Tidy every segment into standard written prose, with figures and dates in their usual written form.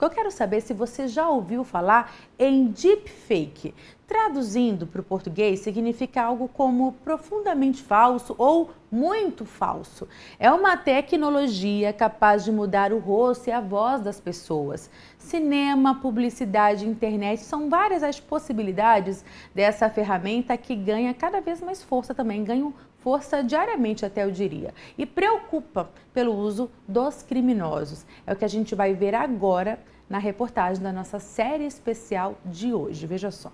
público. Eu quero saber se você já ouviu falar em deepfake. Traduzindo para o português, significa algo como profundamente falso ou muito falso. É uma tecnologia capaz de mudar o rosto e a voz das pessoas. Cinema, publicidade, internet, são várias as possibilidades dessa ferramenta que ganha cada vez mais força também, ganha força diariamente até eu diria, e preocupa pelo uso dos criminosos. É o que a gente vai ver agora na reportagem da nossa série especial de hoje. Veja só.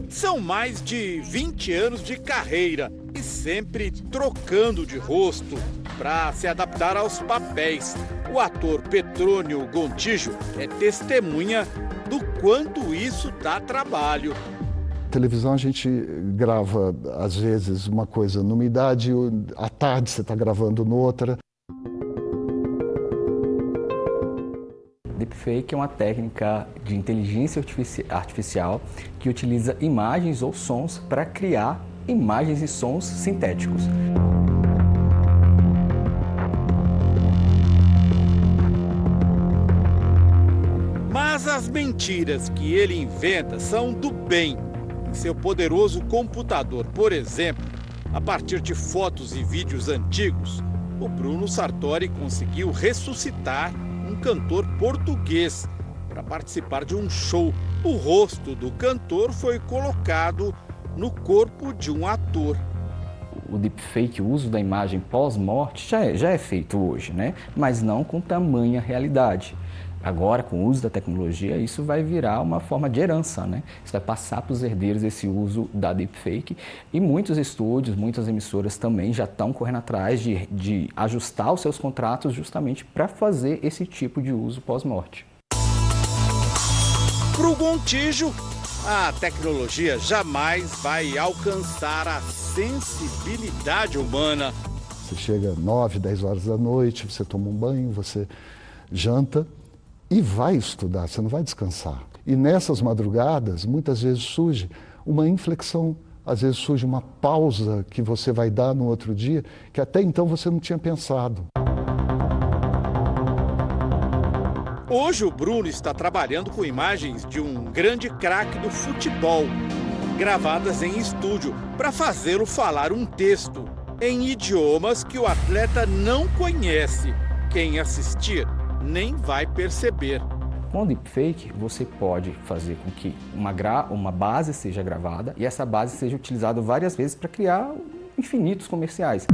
São mais de 20 anos de carreira e sempre trocando de rosto para se adaptar aos papéis. O ator Petrônio Gontijo é testemunha do quanto isso dá trabalho. Televisão a gente grava, às vezes, uma coisa numa idade, à tarde você está gravando noutra. Deepfake é uma técnica de inteligência artificial que utiliza imagens ou sons para criar imagens e sons sintéticos. Mas as mentiras que ele inventa são do bem. Em seu poderoso computador, por exemplo, a partir de fotos e vídeos antigos, o Bruno Sartori conseguiu ressuscitar um cantor português para participar de um show. O rosto do cantor foi colocado no corpo de um ator. O deepfake, o uso da imagem pós-morte, já é feito hoje, né? Mas não com tamanha realidade. Agora, com o uso da tecnologia, isso vai virar uma forma de herança, né? Isso vai passar para os herdeiros esse uso da deepfake. E muitos estúdios, muitas emissoras também já estão correndo atrás de ajustar os seus contratos justamente para fazer esse tipo de uso pós-morte. Para o Gontijo, a tecnologia jamais vai alcançar a sensibilidade humana. Você chega 9, 10 horas da noite, você toma um banho, você janta e vai estudar, você não vai descansar. E nessas madrugadas, muitas vezes surge uma inflexão, às vezes surge uma pausa que você vai dar no outro dia, que até então você não tinha pensado. Hoje o Bruno está trabalhando com imagens de um grande craque do futebol, gravadas em estúdio, para fazê-lo falar um texto em idiomas que o atleta não conhece. Quem assistir nem vai perceber. Com o deepfake, você pode fazer com que uma base seja gravada e essa base seja utilizada várias vezes para criar infinitos comerciais.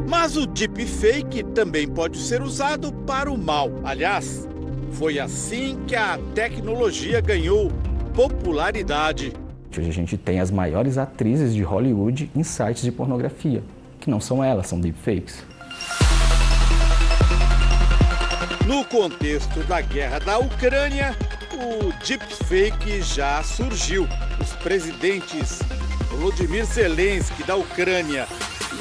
Mas o deepfake também pode ser usado para o mal. Aliás, foi assim que a tecnologia ganhou popularidade. Hoje a gente tem as maiores atrizes de Hollywood em sites de pornografia, que não são elas, são deepfakes. No contexto da guerra da Ucrânia, o deepfake já surgiu. Os presidentes Volodymyr Zelensky da Ucrânia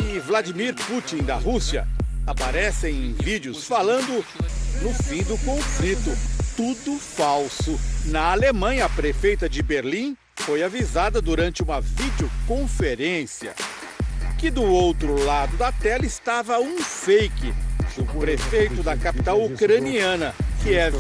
e Vladimir Putin da Rússia aparecem em vídeos falando no fim do conflito. Tudo falso. Na Alemanha, a prefeita de Berlim foi avisada durante uma videoconferência que do outro lado da tela estava um fake do prefeito da capital ucraniana, Kiev.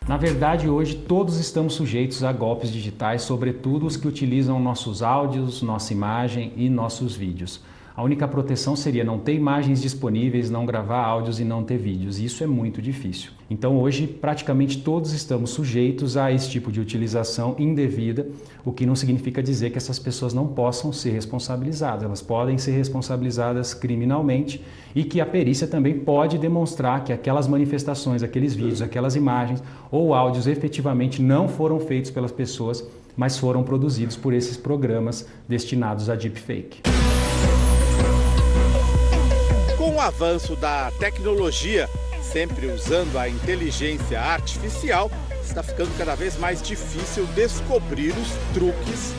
Na verdade, hoje todos estamos sujeitos a golpes digitais, sobretudo os que utilizam nossos áudios, nossa imagem e nossos vídeos. A única proteção seria não ter imagens disponíveis, não gravar áudios e não ter vídeos. Isso é muito difícil. Então hoje praticamente todos estamos sujeitos a esse tipo de utilização indevida, o que não significa dizer que essas pessoas não possam ser responsabilizadas. Elas podem ser responsabilizadas criminalmente e que a perícia também pode demonstrar que aquelas manifestações, aqueles vídeos, aquelas imagens ou áudios efetivamente não foram feitos pelas pessoas, mas foram produzidos por esses programas destinados a deepfake. Com o avanço da tecnologia, sempre usando a inteligência artificial, está ficando cada vez mais difícil descobrir os truques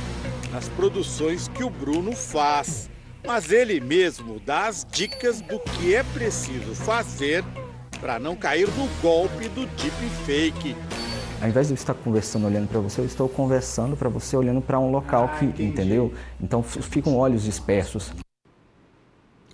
nas produções que o Bruno faz. Mas ele mesmo dá as dicas do que é preciso fazer para não cair no golpe do deepfake. Ao invés de eu estar conversando olhando para você, eu estou conversando para você olhando para um local que, entendeu? Então ficam olhos dispersos.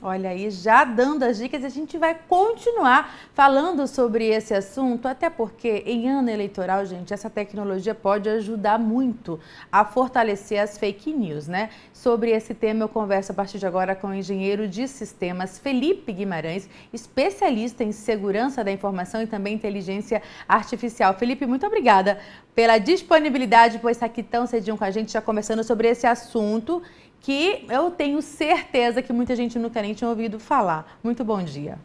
Olha aí, já dando as dicas, a gente vai continuar falando sobre esse assunto, até porque em ano eleitoral, gente, essa tecnologia pode ajudar muito a fortalecer as fake news, né? Sobre esse tema eu converso a partir de agora com o engenheiro de sistemas Felipe Guimarães, especialista em segurança da informação e também inteligência artificial. Felipe, muito obrigada pela disponibilidade por estar aqui tão cedinho com a gente, já conversando sobre esse assunto que eu tenho certeza que muita gente nunca nem tinha ouvido falar. Muito bom dia.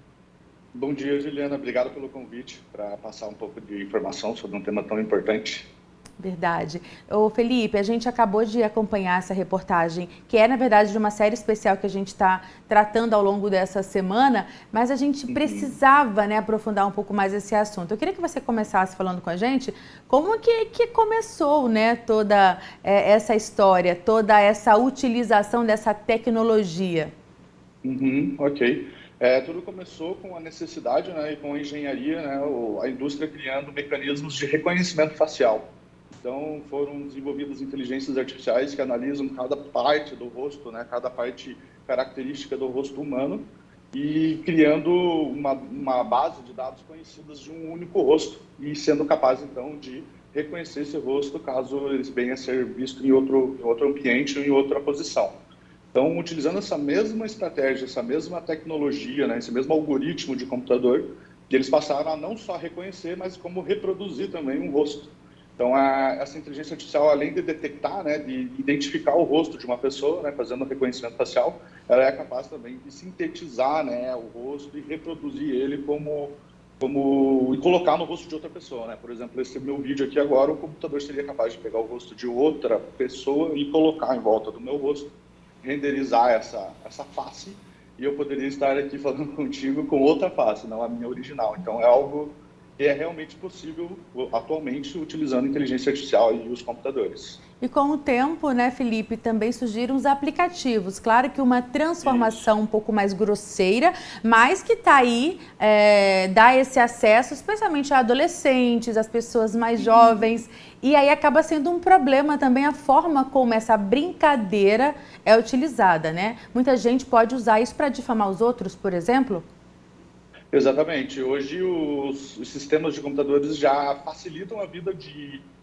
Bom dia, Juliana. Obrigado pelo convite para passar um pouco de informação sobre um tema tão importante. Verdade. Ô Felipe, a gente acabou de acompanhar essa reportagem, que é, na verdade, de uma série especial que a gente está tratando ao longo dessa semana, mas a gente precisava, né, aprofundar um pouco mais esse assunto. Eu queria que você começasse falando com a gente como que começou, né, toda essa história, toda essa utilização dessa tecnologia. Ok. Tudo começou com a necessidade, né, e com a engenharia, né, a indústria criando mecanismos de reconhecimento facial. Então, foram desenvolvidas inteligências artificiais que analisam cada parte do rosto, né, cada parte característica do rosto humano e criando uma base de dados conhecidas de um único rosto e sendo capaz, então, de reconhecer esse rosto caso ele venha a ser visto em outro ambiente ou em outra posição. Então, utilizando essa mesma estratégia, essa mesma tecnologia, né, esse mesmo algoritmo de computador, eles passaram a não só reconhecer, mas como reproduzir também um rosto. Então, essa inteligência artificial, além de detectar, né, de identificar o rosto de uma pessoa, né, fazendo o reconhecimento facial, ela é capaz também de sintetizar, né, o rosto e reproduzir ele e colocar no rosto de outra pessoa, né? Por exemplo, esse meu vídeo aqui agora, o computador seria capaz de pegar o rosto de outra pessoa e colocar em volta do meu rosto, renderizar essa face, e eu poderia estar aqui falando contigo com outra face, não a minha original. Então, é algo que é realmente possível atualmente utilizando a inteligência artificial e os computadores. E com o tempo, né, Felipe, também surgiram os aplicativos. Claro que uma transformação um pouco mais grosseira, mas que está aí, dá esse acesso, especialmente a adolescentes, as pessoas mais jovens. E aí acaba sendo um problema também a forma como essa brincadeira é utilizada, né? Muita gente pode usar isso para difamar os outros, por exemplo? Exatamente. Hoje os sistemas de computadores já facilitam a vida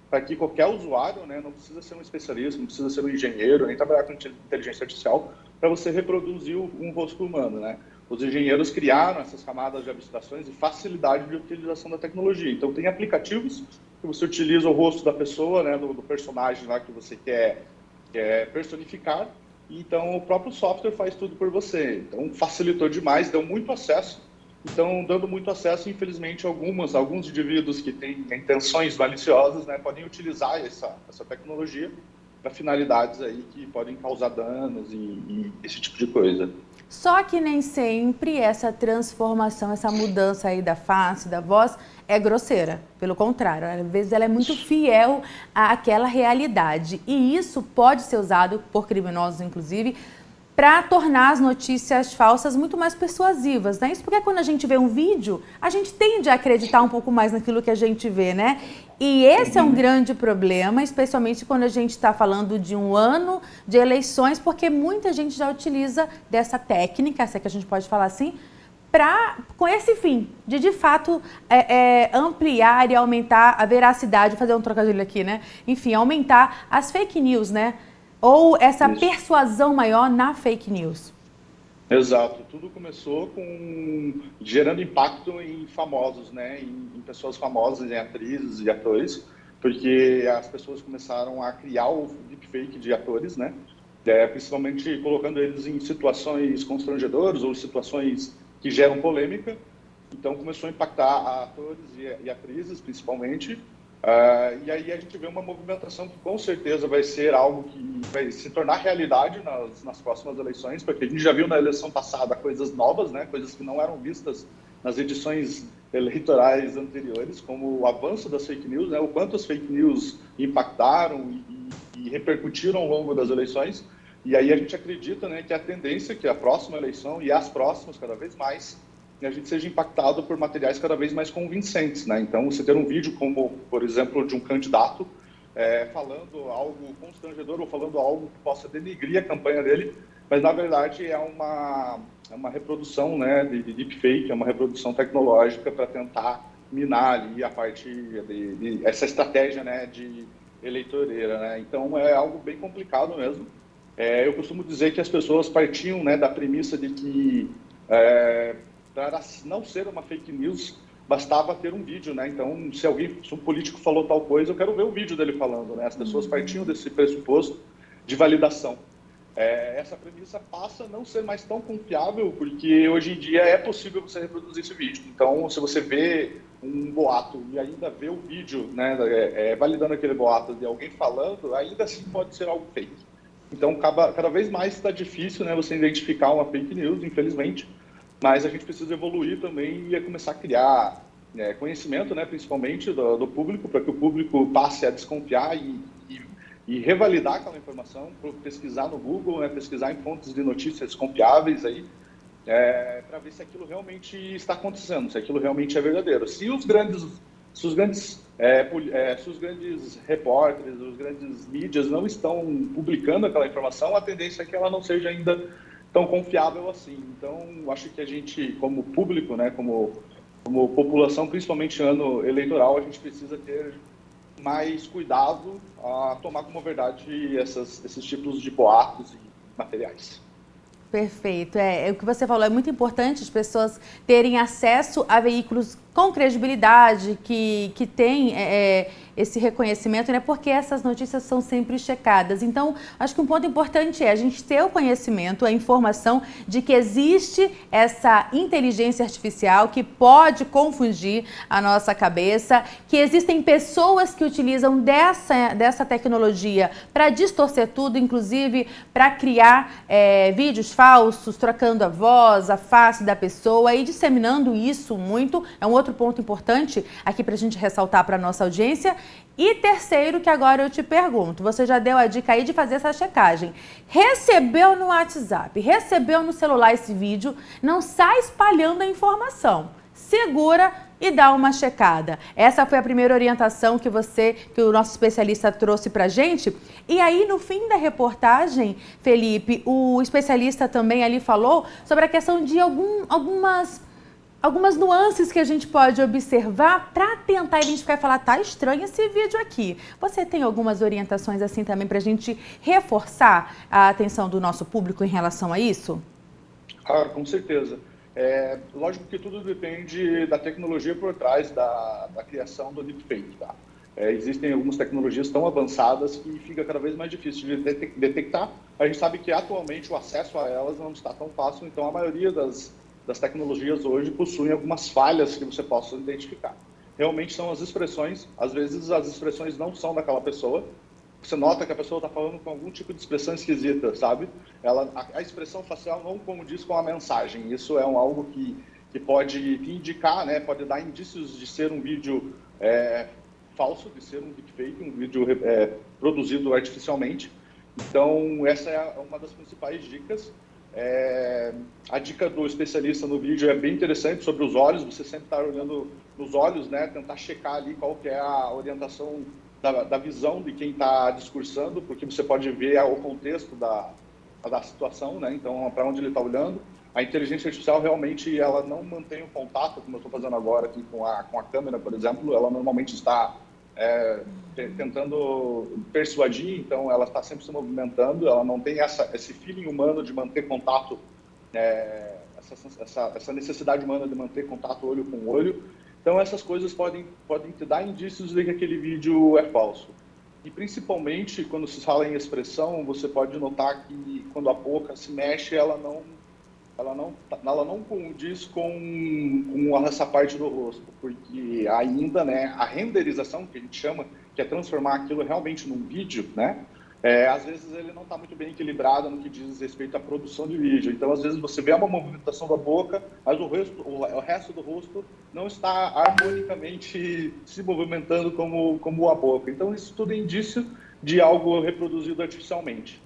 para que qualquer usuário, né, não precisa ser um especialista, não precisa ser um engenheiro, nem trabalhar com inteligência artificial para você reproduzir um rosto humano, né? Os engenheiros criaram essas camadas de abstrações e facilidade de utilização da tecnologia. Então, tem aplicativos que você utiliza o rosto da pessoa, né, do personagem lá que você quer personificar, e então o próprio software faz tudo por você. Então, facilitou demais, deu muito acesso. Então, dando muito acesso, infelizmente, alguns indivíduos que têm intenções maliciosas, né, podem utilizar essa tecnologia para finalidades aí que podem causar danos e esse tipo de coisa. Só que nem sempre essa transformação, essa mudança aí da face, da voz, é grosseira. Pelo contrário, às vezes ela é muito fiel àquela realidade. E isso pode ser usado por criminosos, inclusive, para tornar as notícias falsas muito mais persuasivas, né? Isso porque quando a gente vê um vídeo, a gente tende a acreditar um pouco mais naquilo que a gente vê, né? E esse é um grande problema, especialmente quando a gente está falando de um ano de eleições, porque muita gente já utiliza dessa técnica, se é que a gente pode falar assim, com esse fim, de fato ampliar e aumentar a veracidade, fazer um trocadilho aqui, né? Enfim, aumentar as fake news, né? Ou essa persuasão maior na fake news? Exato. Tudo começou gerando impacto em famosos, né? Em pessoas famosas, em atrizes e atores, porque as pessoas começaram a criar o deepfake de atores, né? Principalmente colocando eles em situações constrangedoras ou situações que geram polêmica. Então, começou a impactar atores e atrizes, principalmente. E aí a gente vê uma movimentação que com certeza vai ser algo que vai se tornar realidade nas próximas eleições, porque a gente já viu na eleição passada coisas novas, né, coisas que não eram vistas nas edições eleitorais anteriores, como o avanço das fake news, né, o quanto as fake news impactaram e repercutiram ao longo das eleições. E aí a gente acredita, né, que a tendência é que a próxima eleição e as próximas cada vez mais a gente seja impactado por materiais cada vez mais convincentes, né? Então, você ter um vídeo como, por exemplo, de um candidato falando algo constrangedor ou falando algo que possa denigrir a campanha dele, mas na verdade é uma reprodução, né, de deepfake, é uma reprodução tecnológica para tentar minar ali a parte essa estratégia, né, de eleitoreira, né? Então é algo bem complicado mesmo. Eu costumo dizer que as pessoas partiam, né, da premissa de que para não ser uma fake news bastava ter um vídeo, né? Então, se um político falou tal coisa, eu quero ver o vídeo dele falando, né? As pessoas partiam desse pressuposto de validação. Essa premissa passa a não ser mais tão confiável, porque hoje em dia é possível você reproduzir esse vídeo. Então, se você vê um boato e ainda vê o vídeo, né, validando aquele boato de alguém falando, ainda assim pode ser algo fake. Então, cada vez mais está difícil, né, você identificar uma fake news, infelizmente. Mas a gente precisa evoluir também e começar a criar conhecimento, né, principalmente do público, para que o público passe a desconfiar e revalidar aquela informação, pesquisar no Google, né, pesquisar em fontes de notícias confiáveis aí, para ver se aquilo realmente está acontecendo, se aquilo realmente é verdadeiro. Se os grandes repórteres, os grandes mídias não estão publicando aquela informação, a tendência é que ela não seja ainda tão confiável assim. Então, acho que a gente, como público, né, como população, principalmente ano eleitoral, a gente precisa ter mais cuidado a tomar como verdade esses tipos de boatos e materiais. Perfeito. O que você falou é muito importante as pessoas terem acesso a veículos com credibilidade, que têm esse reconhecimento, né? Porque essas notícias são sempre checadas. Então, acho que um ponto importante é a gente ter o conhecimento, a informação de que existe essa inteligência artificial que pode confundir a nossa cabeça, que existem pessoas que utilizam dessa tecnologia para distorcer tudo, inclusive para criar vídeos falsos, trocando a voz, a face da pessoa e disseminando isso muito. É um outro ponto importante aqui para a gente ressaltar para a nossa audiência. E terceiro, que agora eu te pergunto, você já deu a dica aí de fazer essa checagem. Recebeu no WhatsApp, recebeu no celular esse vídeo, não sai espalhando a informação. Segura e dá uma checada. Essa foi a primeira orientação que o nosso especialista trouxe pra gente. E aí, no fim da reportagem, Felipe, o especialista também ali falou sobre a questão de algumas nuances que a gente pode observar para tentar identificar e falar, tá estranho esse vídeo aqui. Você tem algumas orientações assim também para a gente reforçar a atenção do nosso público em relação a isso? Com certeza. Lógico que tudo depende da tecnologia por trás da criação do deepfake, tá? Existem algumas tecnologias tão avançadas que fica cada vez mais difícil de detectar. A gente sabe que atualmente o acesso a elas não está tão fácil, então a maioria das tecnologias hoje possuem algumas falhas que você possa identificar. Realmente são as expressões, às vezes as expressões não são daquela pessoa, você nota que a pessoa está falando com algum tipo de expressão esquisita, sabe? A expressão facial não condiz com a mensagem, isso é algo que pode te indicar, né? Pode dar indícios de ser um vídeo falso, de ser um deepfake, um vídeo produzido artificialmente. Então, essa é uma das principais dicas. A dica do especialista no vídeo é bem interessante sobre os olhos, você sempre está olhando nos olhos, né? Tentar checar ali qual que é a orientação da visão de quem está discursando, porque você pode ver o contexto da situação, né? Então, para onde ele está olhando. A inteligência artificial realmente ela não mantém o contato, como eu estou fazendo agora aqui com a câmera, por exemplo, ela normalmente está tentando persuadir, então ela está sempre se movimentando, ela não tem esse feeling humano de manter contato, essa necessidade humana de manter contato olho com olho. Então essas coisas podem te dar indícios de que aquele vídeo é falso. E principalmente quando se fala em expressão, você pode notar que quando a boca se mexe, ela não condiz com essa parte do rosto, porque ainda, né, a renderização, que a gente chama, que é transformar aquilo realmente num vídeo, né, às vezes ele não está muito bem equilibrado no que diz respeito à produção de vídeo. Então, às vezes você vê uma movimentação da boca, mas o resto do rosto não está harmonicamente se movimentando como a boca. Então, isso tudo é indício de algo reproduzido artificialmente.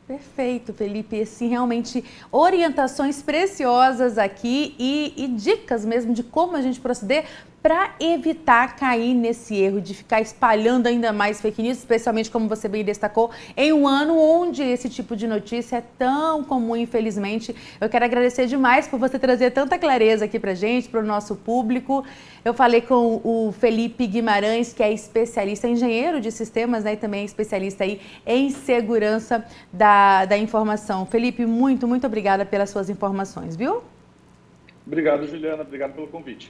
Perfeito, Felipe. Assim, realmente orientações preciosas aqui e dicas mesmo de como a gente proceder para evitar cair nesse erro de ficar espalhando ainda mais fake news, especialmente, como você bem destacou, em um ano onde esse tipo de notícia é tão comum, infelizmente. Eu quero agradecer demais por você trazer tanta clareza aqui para a gente, para o nosso público. Eu falei com o Felipe Guimarães, que é especialista, engenheiro de sistemas, né, e também é especialista aí em segurança da informação. Felipe, muito obrigada pelas suas informações, viu? Obrigado, Juliana. Obrigado pelo convite.